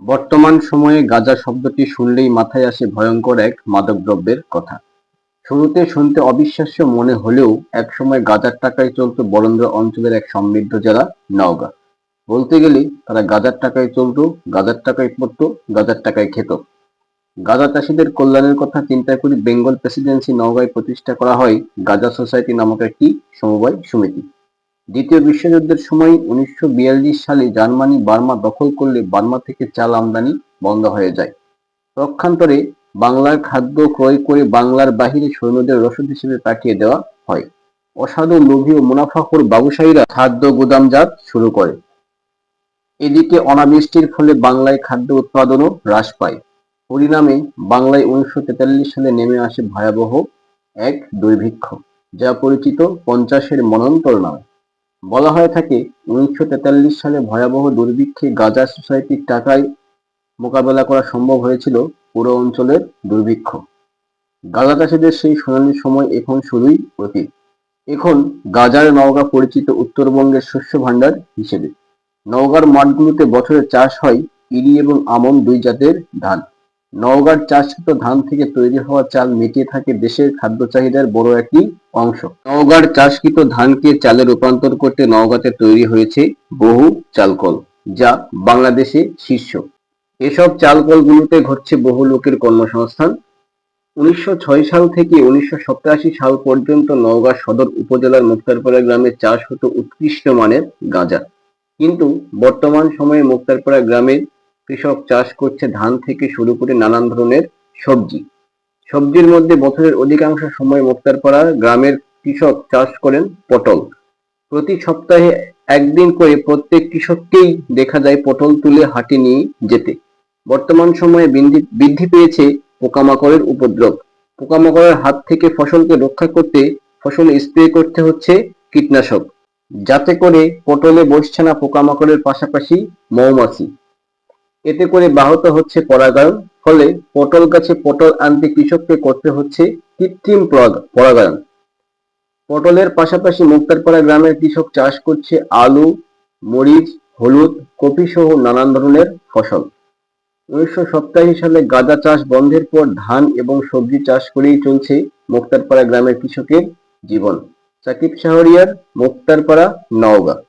বর্তমান সময়ে গাঁজা শব্দটি শুনলেই মাথায় আসে ভয়ঙ্কর এক মাদকদ্রব্যের কথা। শুরুতে শুনতে অবিশ্বাস্য মনে হলেও একসময় গাঁজার টাকায় চলত বরেন্দ্র অঞ্চলের এক সমৃদ্ধ জেলা নওগাঁ। বলতে গেলে তারা গাঁজার টাকায় চলত, গাঁজার টাকায় পড়ত, গাঁজার টাকায় খেত। গাঁজা চাষীদের কল্যাণের কথা চিন্তা করে বেঙ্গল প্রেসিডেন্সি নওগাঁয় প্রতিষ্ঠা করা হয় গাঁজা সোসাইটি নামক একটি সমবায় সমিতি। দ্বিতীয় বিশ্বযুদ্ধের সময় 1942 সালে জার্মানি বার্মা দখল করলে বার্মা থেকে চাল আমদানি বন্ধ হয়ে যায়। পক্ষান্তরে বাংলার খাদ্য ক্রয় করে বাংলার বাহিরে সৈন্যদের রসদ হিসেবে পাঠিয়ে দেওয়া হয়। অসাধু লোভী ও মুনাফাখোর ব্যবসায়ীরা খাদ্য গুদামজাত শুরু করে। এদিকে অনাবৃষ্টির ফলে বাংলায় খাদ্য উৎপাদনও হ্রাস পায়। পরিণামে বাংলায় 1943 সালে নেমে আসে ভয়াবহ এক দুর্ভিক্ষ, যা পরিচিত 50-এর মন্বন্তর নামে। বলা হয়ে থাকে 1943 সালে ভয়াবহ দুর্ভিক্ষে গাঁজা সোসাইটির টাকায় মোকাবেলা করা সম্ভব হয়েছিল পুরো অঞ্চলের দুর্ভিক্ষ। গাঁজা চাষীদের সেই সোনালী সময় এখন শুধুই অতীত। এখন গাঁজার নওগাঁ পরিচিত উত্তরবঙ্গের শস্য ভাণ্ডার হিসেবে। নওগাঁর মাঠগুলোতে বছরে চাষ হয় ইরি এবং আমন দুই জাতের ধান। নওগাঁর চাষকৃত ধান থেকে তৈরি হওয়া চাল মিটিয়ে থাকে দেশের খাদ্য চাহিদার বড় একটি অংশ। নওগাঁর চাষকৃত ধানকে চালে রূপান্তর করতে নওগাঁতে তৈরি হয়েছে বহু চালকল, যা বাংলাদেশে শীর্ষ। এসব চালকলগুলোতে ঘটছে বহু লোকের কর্মসংস্থান। 1906 সাল থেকে 1987 সাল পর্যন্ত নওগাঁ সদর উপজেলার মুক্তারপাড়া গ্রামে চাষ হতো উৎকৃষ্ট মানের গাঁজা। কিন্তু বর্তমান সময়ে মুক্তারপাড়া গ্রামের কৃষক চাষ করছে ধান থেকে শুরু করে নানান ধরনের সবজি। সবজির মধ্যে বছরের অধিকাংশ সময় মুক্তারপাড়া গ্রামের কৃষক চাষ করেন পটল। প্রতি সপ্তাহে একদিন করে প্রত্যেক কৃষককেই দেখা যায় পটল তুলে হাটে নিয়ে যেতে। বর্তমান সময়ে বৃদ্ধি পেয়েছে পোকামাকড়ের উপদ্রব। পোকামাকড়ের হাত থেকে ফসলকে রক্ষা করতে ফসলে স্প্রে করতে হচ্ছে কীটনাশক, যাতে করে পটলে বসছে না পোকামাকড়ের পাশাপাশি মৌমাছি। এতে করে ব্যাহত হচ্ছে পরাগায়ন। ফলে পটল গাছে পটল আনতে কৃষককে করতে হচ্ছে কৃত্রিম পরাগায়ন। পটলের পাশাপাশি মুক্তারপাড়া গ্রামের কৃষক চাষ করছে আলু, মরিচ, হলুদ, কপি সহ নানান ধরনের ফসল। 1987 সালে গাঁজা চাষ বন্ধের পর ধান এবং সবজি চাষ করেই চলছে মুক্তারপাড়া গ্রামের কৃষকের জীবন। সাকিব শাহরিয়ার, মুক্তারপাড়া, নওগাঁ।